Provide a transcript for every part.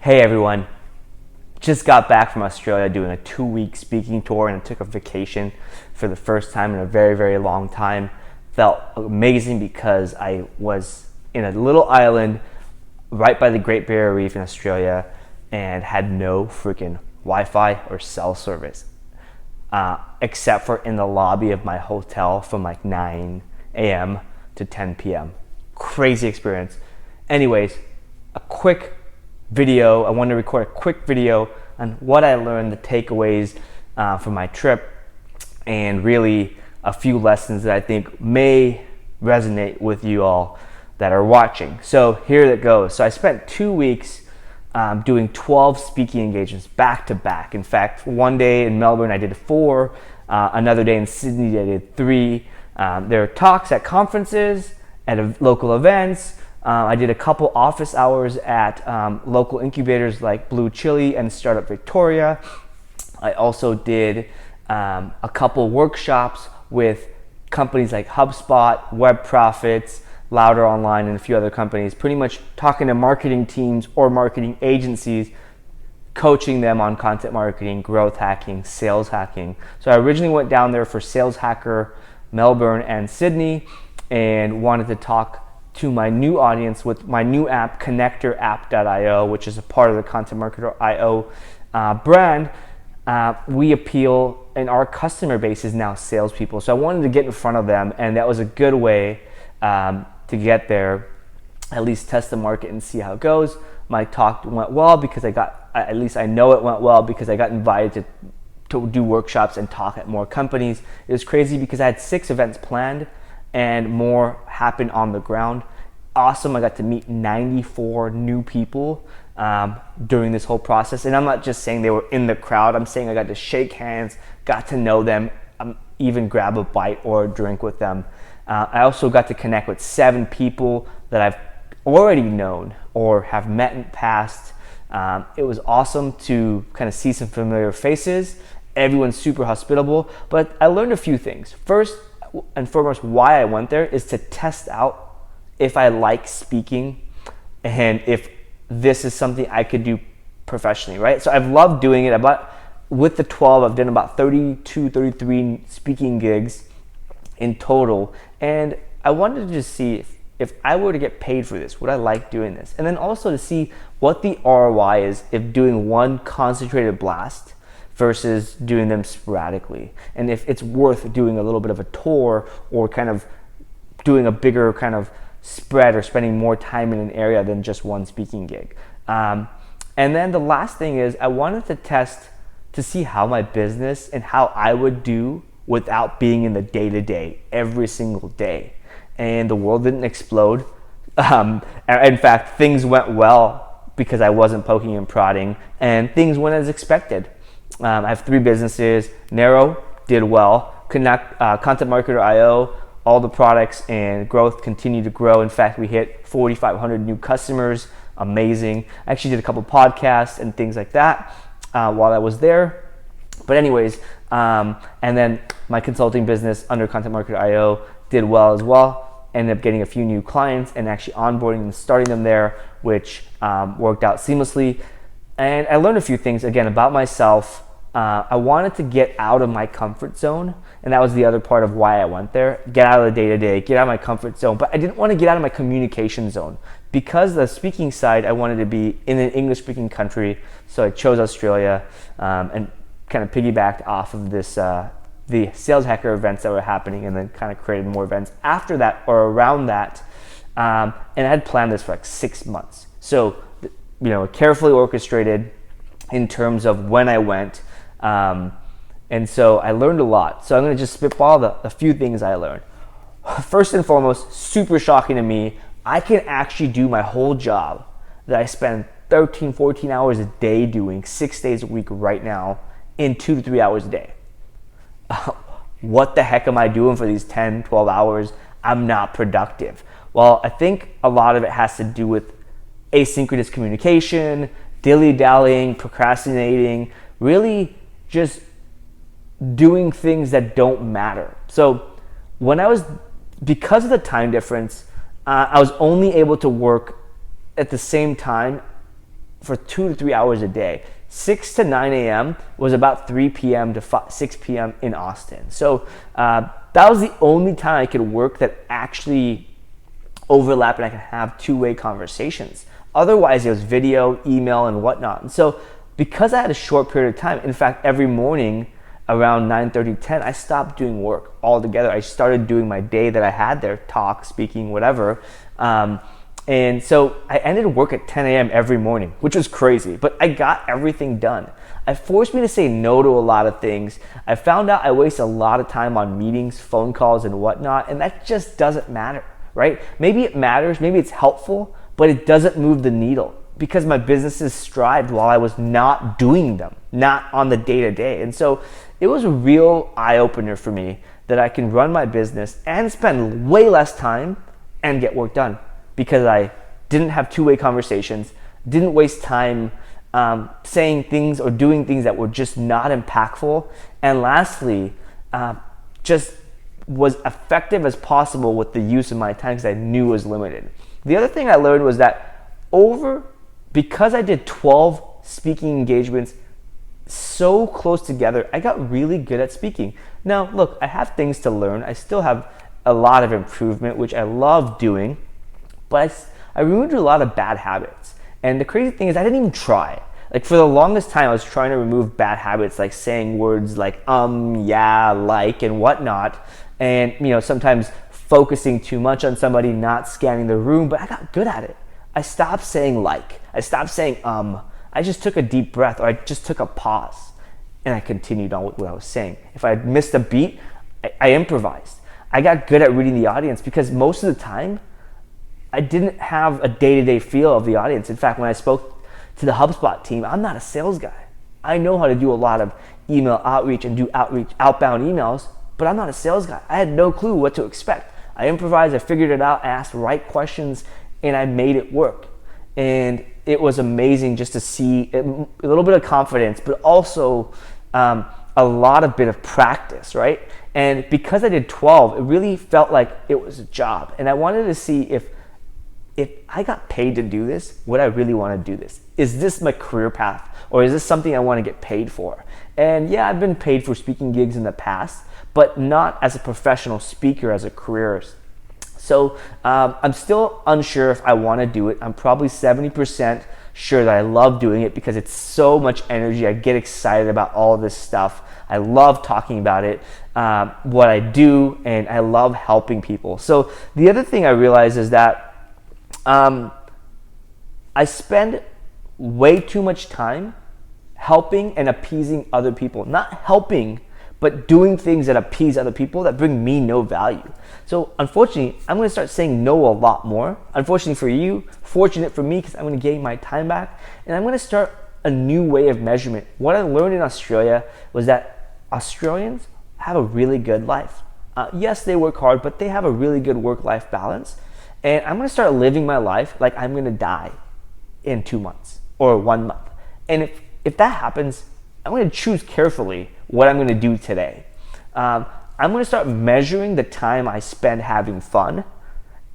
Hey everyone, just got back from Australia doing a 2-week speaking tour and took a vacation for the first time in a very, very long time. Felt amazing because I was in a little island right by the Great Barrier Reef in Australia and had no freaking Wi-Fi or cell service, except for in the lobby of my hotel from like 9 a.m. to 10 p.m. Crazy experience. Anyways, a quick video. I wanted to record a quick video on what I learned, the takeaways from my trip, and really a few lessons that I think may resonate with you all that are watching. So here it goes. So I spent 2 weeks doing 12 speaking engagements back to back. In fact, one day in Melbourne I did 4, another day in Sydney I did 3. There are talks at conferences, at local events. I did a couple office hours at local incubators like Blue Chili and Startup Victoria. I also did a couple workshops with companies like HubSpot, Web Profits, Louder Online, and a few other companies, pretty much talking to marketing teams or marketing agencies, coaching them on content marketing, growth hacking, sales hacking. So I originally went down there for Sales Hacker Melbourne and Sydney and wanted to talk to my new audience with my new app, ConnectorApp.io, which is a part of the Content Marketer.io brand. We appeal, and our customer base is now salespeople. So I wanted to get in front of them, and that was a good way to get there, at least test the market and see how it goes. My talk went well because at least I know it went well because I got invited to do workshops and talk at more companies. It was crazy because I had 6 events planned and more happened on the ground. Awesome. I got to meet 94 new people during this whole process. And I'm not just saying they were in the crowd. I'm saying I got to shake hands, got to know them, even grab a bite or a drink with them. I also got to connect with 7 people that I've already known or have met in the past. It was awesome to kind of see some familiar faces. Everyone's super hospitable. But I learned a few things. First and foremost, why I went there is to test out if I like speaking and if this is something I could do professionally, right? So I've loved doing it. With the 12, I've done about 32, 33 speaking gigs in total. And I wanted to just see if I were to get paid for this, would I like doing this? And then also to see what the ROI is if doing one concentrated blast versus doing them sporadically, and if it's worth doing a little bit of a tour or kind of doing a bigger kind of spread or spending more time in an area than just one speaking gig. And then the last thing is I wanted to test to see how my business and how I would do without being in the day-to-day every single day. And the world didn't explode. In fact, things went well because I wasn't poking and prodding, and things went as expected. I have 3 businesses. Narrow did well. Content Marketer.io, all the products and growth continue to grow. In fact, we hit 4,500 new customers. Amazing. I actually did a couple podcasts and things like that while I was there. But anyways, and then my consulting business under Content Marketer.io did well as well. Ended up getting a few new clients and actually onboarding and starting them there, which worked out seamlessly. And I learned a few things, again, about myself. I wanted to get out of my comfort zone, and that was the other part of why I went there. Get out of the day-to-day, get out of my comfort zone, but I didn't want to get out of my communication zone. Because the speaking side, I wanted to be in an English-speaking country, so I chose Australia and kind of piggybacked off of this, the Sales Hacker events that were happening, and then kind of created more events after that or around that. And I had planned this for like 6 months. So, carefully orchestrated in terms of when I went. And so I learned a lot. So I'm going to just spitball a few things I learned. First and foremost, super shocking to me, I can actually do my whole job that I spend 13, 14 hours a day doing 6 days a week right now in 2 to 3 hours a day. What the heck am I doing for these 10, 12 hours? I'm not productive. Well, I think a lot of it has to do with asynchronous communication, dilly-dallying, procrastinating, really just doing things that don't matter. So because of the time difference, I was only able to work at the same time for 2 to 3 hours a day. 6 to 9 a.m. was about 3 p.m. to 6 p.m. in Austin. So that was the only time I could work that actually overlapped and I could have two-way conversations. Otherwise, it was video, email, and whatnot. And so because I had a short period of time, in fact, every morning around 9:30, 10, I stopped doing work altogether. I started doing my day that I had there, talk, speaking, whatever. And so I ended work at 10 a.m. every morning, which was crazy, but I got everything done. It forced me to say no to a lot of things. I found out I waste a lot of time on meetings, phone calls, and whatnot, and that just doesn't matter, right? Maybe it matters, maybe it's helpful, but it doesn't move the needle because my businesses thrived while I was not doing them, not on the day-to-day. And so it was a real eye-opener for me that I can run my business and spend way less time and get work done, because I didn't have two-way conversations, didn't waste time saying things or doing things that were just not impactful, and lastly, just was effective as possible with the use of my time because I knew it was limited. The other thing I learned was that because I did 12 speaking engagements so close together, I got really good at speaking. Now, look, I have things to learn. I still have a lot of improvement, which I love doing. But I removed a lot of bad habits. And the crazy thing is I didn't even try. Like for the longest time, I was trying to remove bad habits, like saying words like yeah, like, and whatnot. And, sometimes focusing too much on somebody, not scanning the room, but I got good at it. I stopped saying like, I stopped saying I just took a deep breath, or I just took a pause and I continued on with what I was saying. If I missed a beat, I improvised. I got good at reading the audience because most of the time, I didn't have a day-to-day feel of the audience. In fact, when I spoke to the HubSpot team, I'm not a sales guy. I know how to do a lot of email outreach and do outbound emails, but I'm not a sales guy. I had no clue what to expect. I improvised, I figured it out, I asked the right questions, and I made it work. And it was amazing just to see a little bit of confidence, but also a lot of bit of practice, right? And because I did 12, it really felt like it was a job. And I wanted to see if I got paid to do this, would I really want to do this? Is this my career path, or is this something I want to get paid for? And yeah, I've been paid for speaking gigs in the past, but not as a professional speaker, as a careerist. So I'm still unsure if I want to do it. I'm probably 70% sure that I love doing it because it's so much energy. I get excited about all this stuff. I love talking about it, what I do, and I love helping people. So the other thing I realized is that I spend way too much time helping and appeasing other people. Not helping, but doing things that appease other people that bring me no value. So unfortunately, I'm going to start saying no a lot more. Unfortunately for you, fortunate for me because I'm going to gain my time back. And I'm going to start a new way of measurement. What I learned in Australia was that Australians have a really good life. Yes, they work hard, but they have a really good work-life balance. And I'm going to start living my life like I'm going to die in 2 months or 1 month. And if that happens, I'm going to choose carefully what I'm going to do today. I'm going to start measuring the time I spend having fun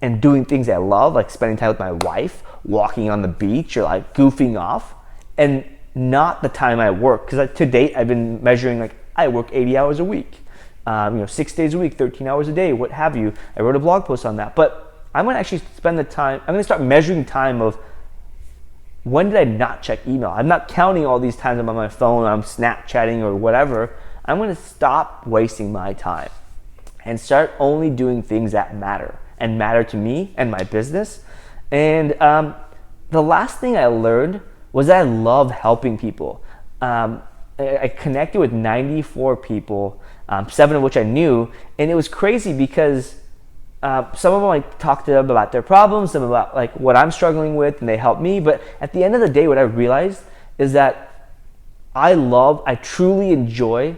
and doing things I love, like spending time with my wife, walking on the beach, or like goofing off, and not the time I work. Because to date, I've been measuring like I work 80 hours a week, 6 days a week, 13 hours a day, what have you. I wrote a blog post on that. But I'm going to actually spend the time, I'm going to start measuring time of when did I not check email. I'm not counting all these times I'm on my phone, I'm Snapchatting or whatever. I'm going to stop wasting my time and start only doing things that matter and matter to me and my business. And the last thing I learned was that I love helping people. I connected with 94 people, 7 of which I knew, and it was crazy because some of them I talked to them about their problems, some about like what I'm struggling with, and they helped me. But at the end of the day, what I realized is that I truly enjoy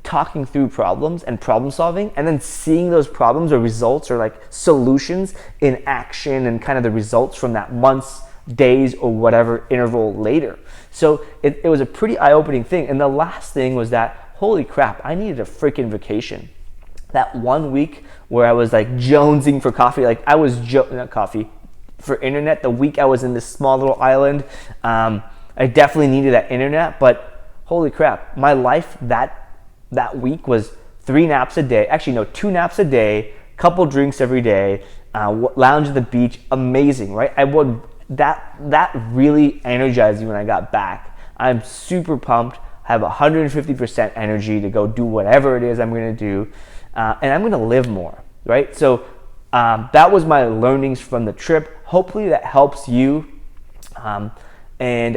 talking through problems and problem solving, and then seeing those problems or results or like solutions in action and kind of the results from that months, days, or whatever interval later. So it was a pretty eye-opening thing. And the last thing was that, holy crap, I needed a freaking vacation. That 1 week where I was like jonesing for coffee, like I was not coffee, for internet the week I was in this small little island. I definitely needed that internet, but holy crap, my life that week was 3 naps a day. Actually, no, 2 naps a day, couple drinks every day, lounge at the beach. Amazing, right? That really energized me when I got back. I'm super pumped. I have 150% energy to go do whatever it is I'm going to do, and I'm going to live more, right? So that was my learnings from the trip. Hopefully that helps you. And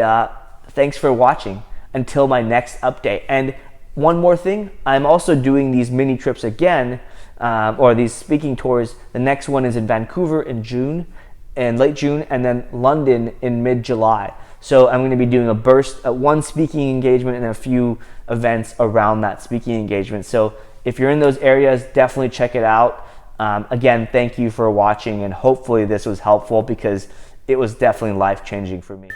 thanks for watching until my next update. And one more thing, I'm also doing these mini trips again, or these speaking tours. The next one is in Vancouver in June, in late June, and then London in mid-July. So I'm going to be doing a burst, one speaking engagement and a few events around that speaking engagement. So if you're in those areas, definitely check it out. Again, thank you for watching, and hopefully this was helpful because it was definitely life-changing for me.